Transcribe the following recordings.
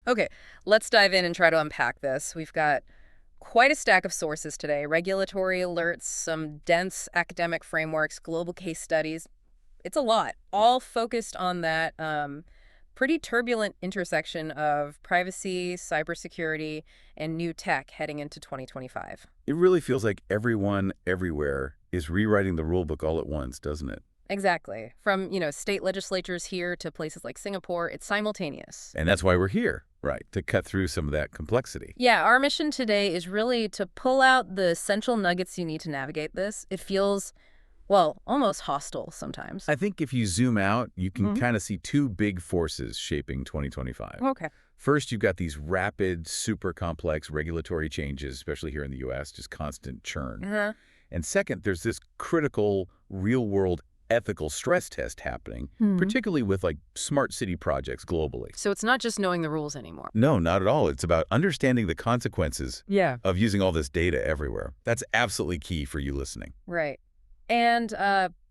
Okay, let's dive in and try to unpack this. We've got quite a stack of sources today: regulatory alerts, some dense academic frameworks, global case studies. It's a lot, all focused on that pretty turbulent intersection of privacy, cybersecurity, and new tech heading into 2025. It really feels like everyone, everywhere, is rewriting the rule book all at once, doesn't it? Exactly. From, state legislatures here to places like Singapore, it's simultaneous. And that's why we're here, right, to cut through some of that complexity. Yeah, our mission today is really to pull out the essential nuggets you need to navigate this. It feels, well, almost hostile sometimes. I think if you zoom out, you can Mhm. kind of see two big forces shaping 2025. Okay. First, you've got these rapid, super complex regulatory changes, especially here in the U.S., just constant churn. Uh-huh. And second, there's this critical, real-world ethical stress test happening, particularly with smart city projects globally. So it's not just knowing the rules anymore. No, not at all. It's about understanding the consequences Yeah. of using all this data everywhere. That's absolutely key for you listening. Right. And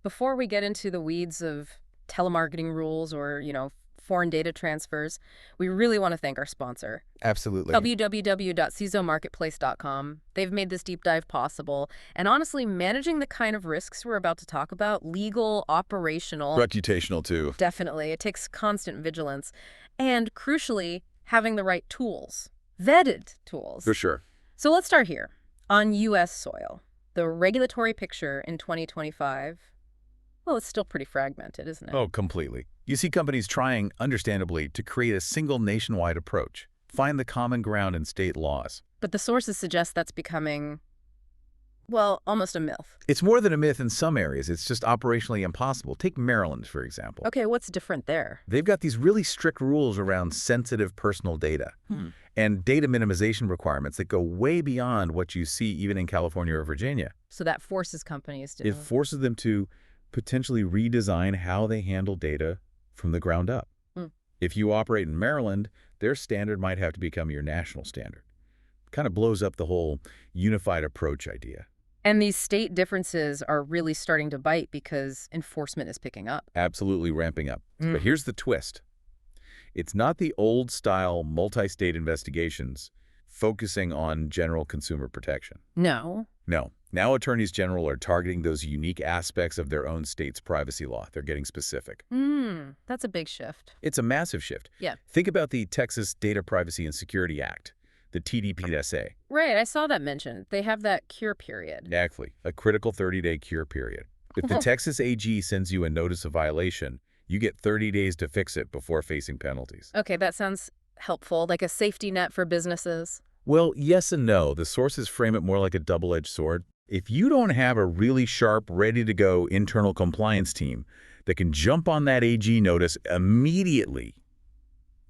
before we get into the weeds of telemarketing rules or, foreign data transfers, we really want to thank our sponsor, Absolutely. www.cisomarketplace.com. They've made this deep dive possible. And honestly, managing the kind of risks we're about to talk about, legal, operational, Reputational, too. definitely, it takes constant vigilance. And crucially, having the right tools, vetted tools. For sure. So let's start here. On U.S. soil, the regulatory picture in 2025, well, it's still pretty fragmented, isn't it? Oh, completely. You see companies trying, understandably, to create a single nationwide approach, find the common ground in state laws. But the sources suggest that's becoming, well, almost a myth. It's more than a myth in some areas. It's just operationally impossible. Take Maryland, for example. Okay, what's different there? They've got these really strict rules around sensitive personal data and data minimization requirements that go way beyond what you see even in California or Virginia. So that forces companies to... It forces them to potentially redesign how they handle data from the ground up. If you operate in Maryland, their standard might have to become your national standard. Kind of blows up the whole unified approach idea. And these state differences are really starting to bite because enforcement is picking up. Absolutely ramping up. But here's the twist. It's not the old-style multi-state investigations focusing on general consumer protection. No. No. Now attorneys general are targeting those unique aspects of their own state's privacy law. They're getting specific. That's a big shift. It's a massive shift. Yeah. Think about the Texas Data Privacy and Security Act, the TDPA. Right, I saw that mentioned. They have that cure period. Exactly. A critical 30-day cure period. If the Texas AG sends you a notice of violation, you get 30 days to fix it before facing penalties. Okay, that sounds helpful, like a safety net for businesses. Well, yes and no. The sources frame it more like a double-edged sword. If you don't have a really sharp, ready-to-go internal compliance team that can jump on that AG notice immediately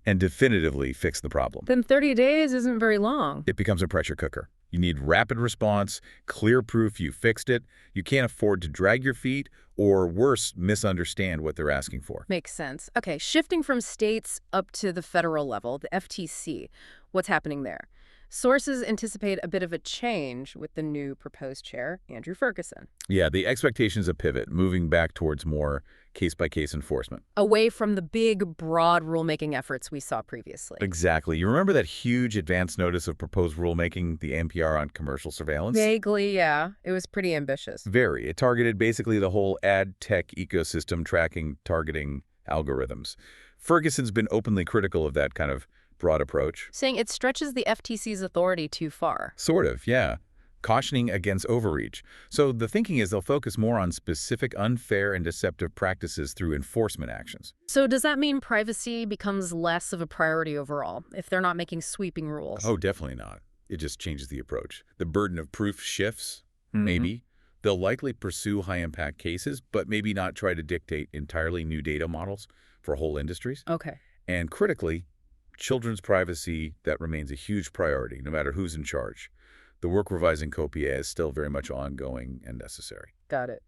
and definitively fix the problem, Then 30 days isn't very long. it becomes a pressure cooker. You need rapid response, clear proof you fixed it. You can't afford to drag your feet or, worse, misunderstand what they're asking for. Makes sense. Okay, shifting from states up to the federal level, the FTC, what's happening there? Sources anticipate a bit of a change with the new proposed chair, Andrew Ferguson. Yeah, the expectation's a pivot, moving back towards more case-by-case enforcement. Away from the big, broad rulemaking efforts we saw previously. Exactly. You remember that huge advance notice of proposed rulemaking, the NPR on commercial surveillance? Vaguely, yeah. It was pretty ambitious. Very. It targeted basically the whole ad tech ecosystem tracking, targeting algorithms. Ferguson's been openly critical of that kind of broad approach. Saying it stretches the FTC's authority too far. Sort of, yeah. Cautioning against overreach. So the thinking is they'll focus more on specific unfair and deceptive practices through enforcement actions. So does that mean privacy becomes less of a priority overall, if they're not making sweeping rules? Oh, definitely not. It just changes the approach. The burden of proof shifts, maybe. They'll likely pursue high-impact cases, but maybe not try to dictate entirely new data models for whole industries. Okay. And critically, children's privacy, that remains a huge priority, no matter who's in charge. The work revising COPIA is still very much ongoing and necessary. Got it.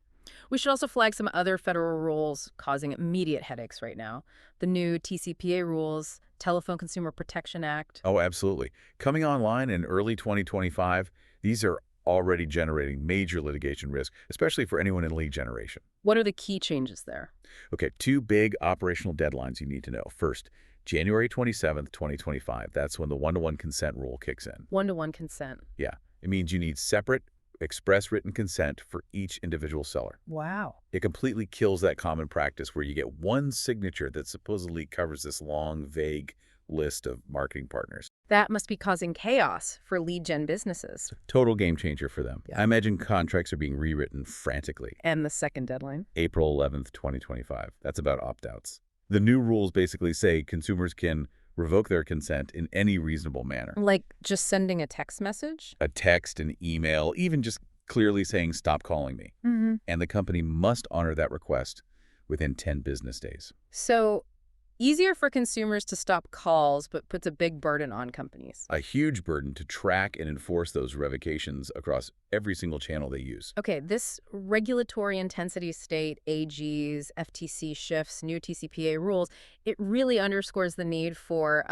We should also flag some other federal rules causing immediate headaches right now. The new TCPA rules, Telephone Consumer Protection Act. Oh, absolutely. Coming online in early 2025, these are already generating major litigation risk, especially for anyone in lead generation. What are the key changes there? Okay, two big operational deadlines you need to know. First, January 27th, 2025. That's when the one-to-one consent rule kicks in. One-to-one consent. Yeah, it means you need separate, express written consent for each individual seller. Wow. It completely kills that common practice where you get one signature that supposedly covers this long, vague list of marketing partners. That must be causing chaos for lead gen businesses. Total game changer for them. Yeah. I imagine contracts are being rewritten frantically. And the second deadline? April 11th, 2025. That's about opt-outs. The new rules basically say consumers can revoke their consent in any reasonable manner. Like just sending a text message? A text, an email, even just clearly saying, stop calling me. Mm-hmm. And the company must honor that request within 10 business days. So easier for consumers to stop calls, but puts a big burden on companies. A huge burden to track and enforce those revocations across every single channel they use. Okay, this regulatory intensity state, AGs, FTC shifts, new TCPA rules, it really underscores the need for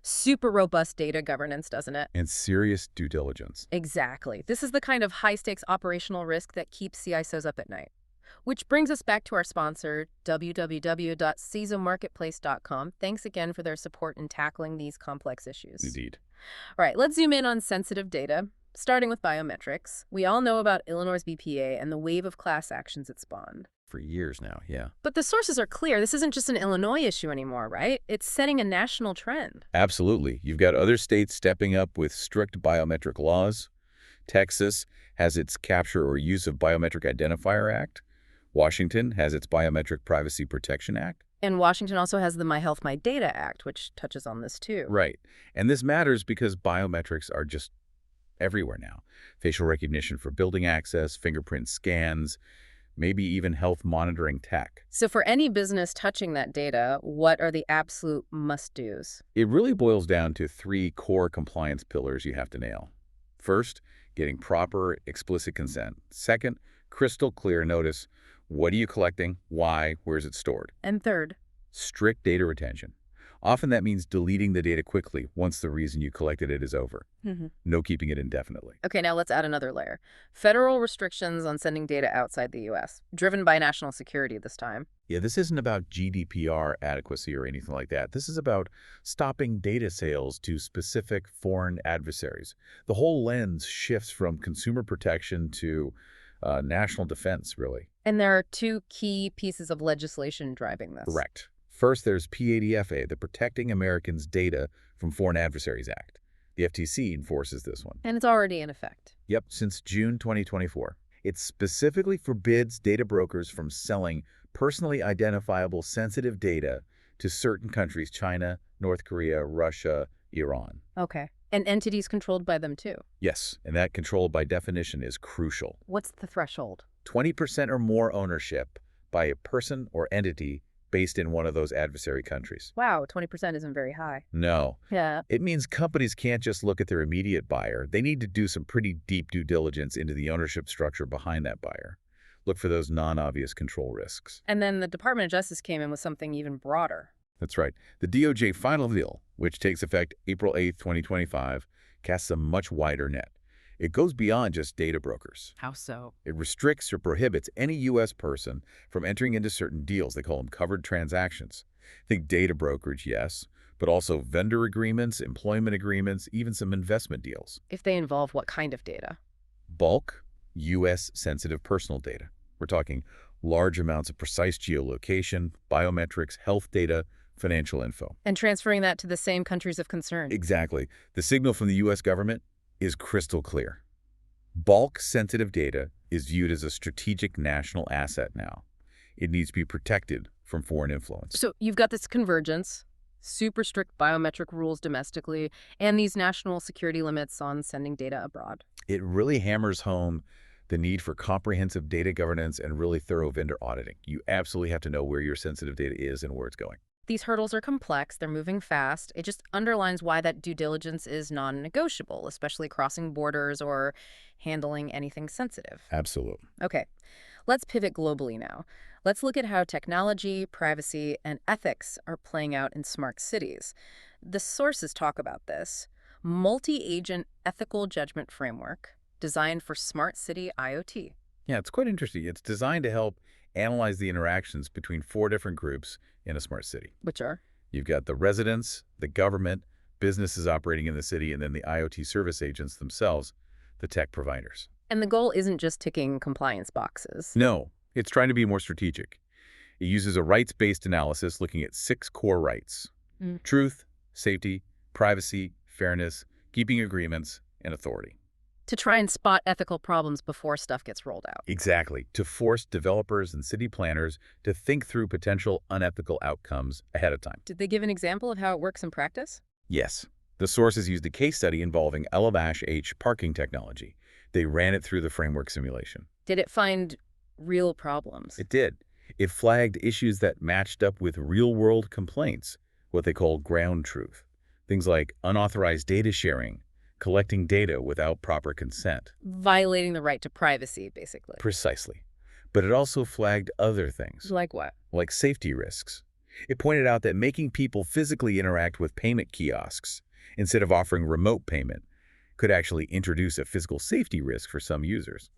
super robust data governance, doesn't it? And serious due diligence. Exactly. This is the kind of high-stakes operational risk that keeps CISOs up at night. Which brings us back to our sponsor, www.CISOmarketplace.com. Thanks again for their support in tackling these complex issues. Indeed. All right, let's zoom in on sensitive data, starting with biometrics. We all know about Illinois' BPA and the wave of class actions it spawned. For years now, yeah. But the sources are clear. This isn't just an Illinois issue anymore, right? It's setting a national trend. Absolutely. You've got other states stepping up with strict biometric laws. Texas has its Capture or Use of Biometric Identifier Act. Washington has its Biometric Privacy Protection Act. And Washington also has the My Health, My Data Act, which touches on this too. Right. And this matters because biometrics are just everywhere now. Facial recognition for building access, fingerprint scans, maybe even health monitoring tech. So for any business touching that data, what are the absolute must-dos? It really boils down to 3 core compliance pillars you have to nail. First, getting proper, explicit consent. Second, crystal clear notice. What are you collecting? Why? Where is it stored? And third, strict data retention. Often that means deleting the data quickly once the reason you collected it is over. No keeping it indefinitely. Okay, now let's add another layer. Federal restrictions on sending data outside the U.S., driven by national security this time. Yeah, this isn't about GDPR adequacy or anything like that. This is about stopping data sales to specific foreign adversaries. The whole lens shifts from consumer protection to national defense, really. And there are 2 key pieces of legislation driving this. Correct. First, there's PDPA, the Protecting Americans' Data from Foreign Adversaries Act. The FTC enforces this one. And it's already in effect. Yep, since June 2024. It specifically forbids data brokers from selling personally identifiable sensitive data to certain countries: China, North Korea, Russia, Iran. Okay. And entities controlled by them too. Yes, and that control by definition is crucial. What's the threshold? 20% or more ownership by a person or entity based in one of those adversary countries. Wow, 20% isn't very high. No. Yeah. It means companies can't just look at their immediate buyer. They need to do some pretty deep due diligence into the ownership structure behind that buyer. Look for those non-obvious control risks. And then the Department of Justice came in with something even broader. That's right. The DOJ final bill, which takes effect April 8th, 2025, casts a much wider net. It goes beyond just data brokers. How so? It restricts or prohibits any U.S. person from entering into certain deals. They call them covered transactions. Think data brokerage, yes, but also vendor agreements, employment agreements, even some investment deals. If they involve what kind of data? Bulk, U.S.-sensitive personal data. We're talking large amounts of precise geolocation, biometrics, health data, financial info. And transferring that to the same countries of concern. Exactly. The signal from the U.S. government is crystal clear. Bulk sensitive data is viewed as a strategic national asset now. It needs to be protected from foreign influence. So you've got this convergence, super strict biometric rules domestically, and these national security limits on sending data abroad. It really hammers home the need for comprehensive data governance and really thorough vendor auditing. You absolutely have to know where your sensitive data is and where it's going. These hurdles are complex, they're moving fast. It just underlines why that due diligence is non-negotiable, especially crossing borders or handling anything sensitive. Absolutely. Okay, let's pivot globally now. Let's look at how technology, privacy, and ethics are playing out in smart cities. The sources talk about this. Multi-agent ethical judgment framework designed for smart city IoT. Yeah, it's quite interesting. It's designed to help analyze the interactions between 4 different groups in a smart city. Which are? You've got the residents, the government, businesses operating in the city, and then the IoT service agents themselves, the tech providers. And the goal isn't just ticking compliance boxes. No, it's trying to be more strategic. It uses a rights-based analysis looking at 6 core rights: Mm. truth, safety, privacy, fairness, keeping agreements, and authority. To try and spot ethical problems before stuff gets rolled out. Exactly, to force developers and city planners to think through potential unethical outcomes ahead of time. Did they give an example of how it works in practice? Yes, the sources used a case study involving Elevash H parking technology. They ran it through the framework simulation. Did it find real problems? It did. It flagged issues that matched up with real-world complaints, what they call ground truth. Things like unauthorized data sharing, collecting data without proper consent. Violating the right to privacy, basically. Precisely. But it also flagged other things, Like what? like safety risks. It pointed out that making people physically interact with payment kiosks instead of offering remote payment could actually introduce a physical safety risk for some users.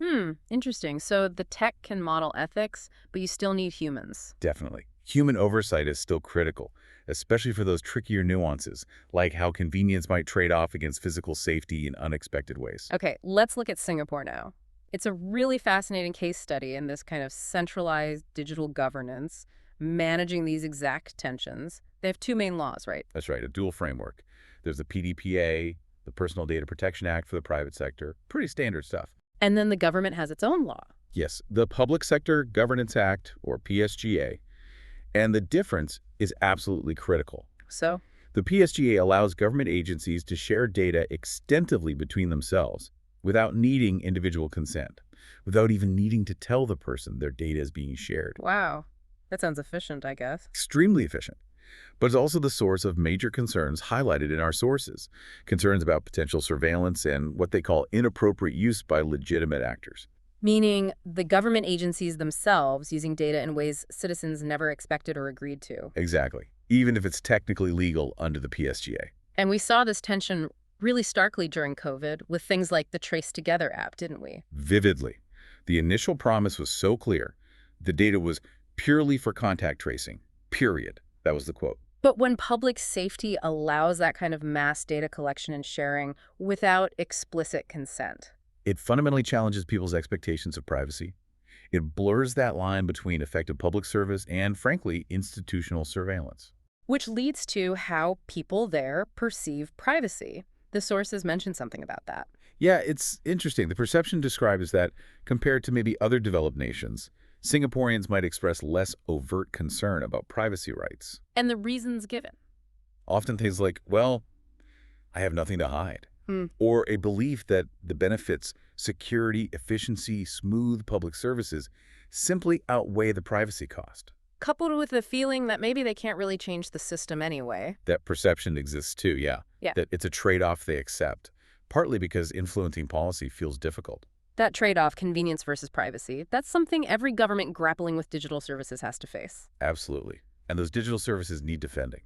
Interesting. So the tech can model ethics, but you still need humans. Definitely. Human oversight is still critical, especially for those trickier nuances, like how convenience might trade off against physical safety in unexpected ways. Okay, let's look at Singapore now. It's a really fascinating case study in this kind of centralized digital governance, managing these exact tensions. They have 2 main laws, right? That's right, a dual framework. There's the PDPA, the Personal Data Protection Act for the private sector. Pretty standard stuff. And then the government has its own law. Yes, the Public Sector Governance Act, or PSGA. And the difference is absolutely critical. So? The PSGA allows government agencies to share data extensively between themselves without needing individual consent, without even needing to tell the person their data is being shared. Wow. That sounds efficient, I guess. Extremely efficient. But it's also the source of major concerns highlighted in our sources. Concerns about potential surveillance and what they call inappropriate use by legitimate actors. Meaning the government agencies themselves using data in ways citizens never expected or agreed to. Exactly. Even if it's technically legal under the PSGA. And we saw this tension really starkly during COVID with things like the TraceTogether app, didn't we? Vividly. The initial promise was so clear. The data was purely for contact tracing. Period. That was the quote. But when public safety allows that kind of mass data collection and sharing without explicit consent, It fundamentally challenges people's expectations of privacy. It blurs that line between effective public service and, frankly, institutional surveillance. which leads to how people there perceive privacy. The sources mentioned something about that. Yeah, it's interesting. The perception described is that, compared to maybe other developed nations, Singaporeans might express less overt concern about privacy rights. And the reasons given. Often things like, well, I have nothing to hide. Or a belief that the benefits, security, efficiency, smooth public services simply outweigh the privacy cost. Coupled with the feeling that maybe they can't really change the system anyway. That perception exists too, yeah. That it's a trade-off they accept, partly because influencing policy feels difficult. That trade-off, convenience versus privacy, that's something every government grappling with digital services has to face. Absolutely. And those digital services need defending.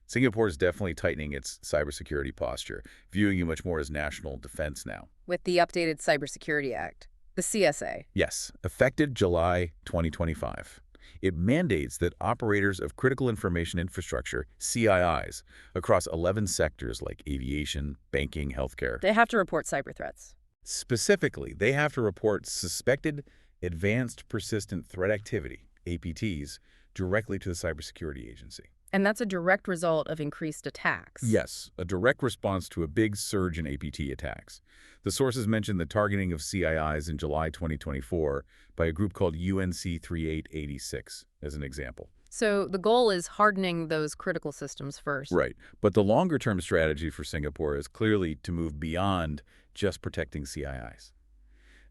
Singapore is definitely tightening its cybersecurity posture, viewing it much more as national defense now. With the updated Cybersecurity Act, the CSA. Yes, effective July 2025. It mandates that operators of critical information infrastructure, CIIs, across 11 sectors like aviation, banking, healthcare. They have to report cyber threats. Specifically, they have to report suspected advanced persistent threat activity, APTs, directly to the cybersecurity agency. And that's a direct result of increased attacks. Yes, a direct response to a big surge in APT attacks. The sources mentioned the targeting of CIIs in July 2024 by a group called UNC 3886 as an example. So the goal is hardening those critical systems first. Right, but the longer-term strategy for Singapore is clearly to move beyond just protecting CIIs.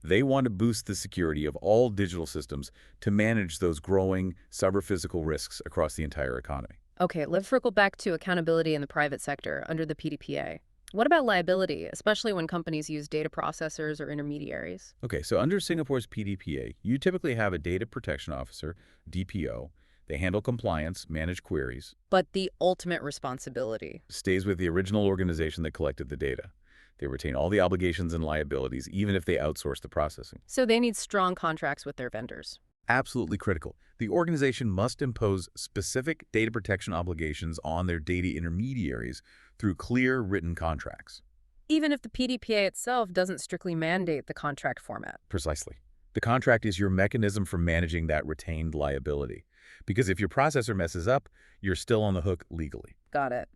They want to boost the security of all digital systems to manage those growing cyber-physical risks across the entire economy. Okay, let's circle back to accountability in the private sector under the PDPA. What about liability, especially when companies use data processors or intermediaries? Okay, so under Singapore's PDPA, you typically have a data protection officer, DPO. They handle compliance, manage queries. But the ultimate responsibility Stays with the original organization that collected the data. They retain all the obligations and liabilities, even if they outsource the processing. So they need strong contracts with their vendors. Absolutely critical. The organization must impose specific data protection obligations on their data intermediaries through clear written contracts. Even if the PDPA itself doesn't strictly mandate the contract format. Precisely. The contract is your mechanism for managing that retained liability. Because if your processor messes up, you're still on the hook legally. Got it.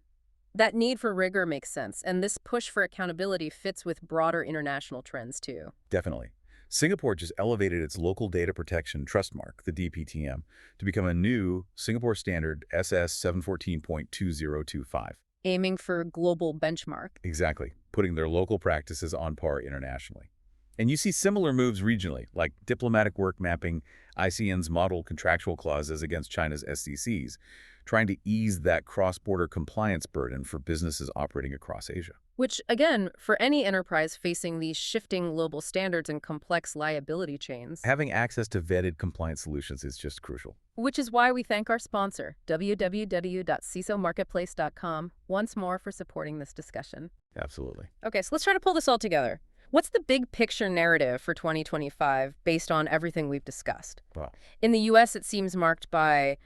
That need for rigor makes sense, and this push for accountability fits with broader international trends, too. Definitely. Singapore just elevated its Local Data Protection Trust Mark, the DPTM, to become a new Singapore Standard SS 714.2025. Aiming for global benchmark. Exactly, putting their local practices on par internationally. And you see similar moves regionally, like diplomatic work mapping ICN's model contractual clauses against China's SCCs, trying to ease that cross-border compliance burden for businesses operating across Asia. Which, again, for any enterprise facing these shifting global standards and complex liability chains. Having access to vetted compliance solutions is just crucial. Which is why we thank our sponsor, www.cisomarketplace.com, once more for supporting this discussion. Absolutely. Okay, so let's try to pull this all together. What's the big picture narrative for 2025 based on everything we've discussed? Wow. In the U.S., it seems marked by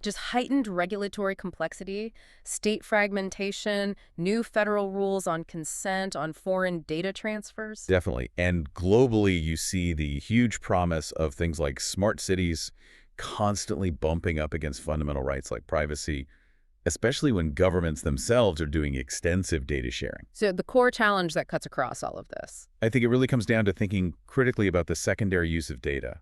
just heightened regulatory complexity, state fragmentation, new federal rules on consent, on foreign data transfers. Definitely. And globally, you see the huge promise of things like smart cities constantly bumping up against fundamental rights like privacy, especially when governments themselves are doing extensive data sharing. So the core challenge that cuts across all of this. I think it really comes down to thinking critically about the secondary use of data.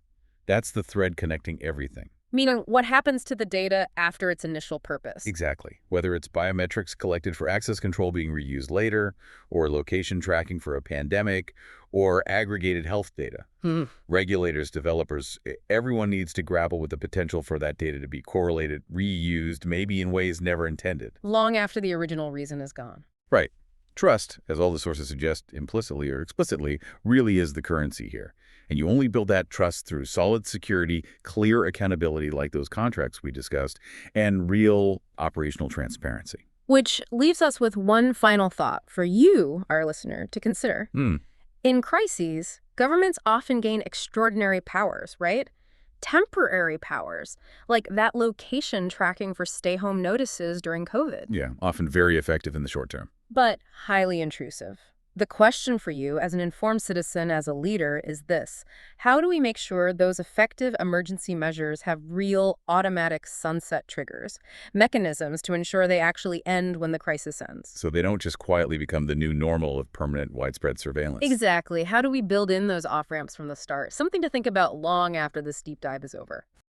That's the thread connecting everything. Meaning, what happens to the data after its initial purpose? Exactly. Whether it's biometrics collected for access control being reused later, or location tracking for a pandemic, or aggregated health data. Regulators, developers, everyone needs to grapple with the potential for that data to be correlated, reused, maybe in ways never intended. Long after the original reason is gone. Right. Trust, as all the sources suggest implicitly or explicitly, really is the currency here. And you only build that trust through solid security, clear accountability like those contracts we discussed, and real operational transparency. Which leaves us with one final thought for you, our listener, to consider. In crises, governments often gain extraordinary powers, right? Temporary powers, like that location tracking for stay-home notices during COVID. Yeah, often very effective in the short term. But highly intrusive. The question for you as an informed citizen, as a leader, is this. How do we make sure those effective emergency measures have real automatic sunset triggers, mechanisms to ensure they actually end when the crisis ends? So they don't just quietly become the new normal of permanent widespread surveillance. Exactly. How do we build in those off-ramps from the start? Something to think about long after this deep dive is over.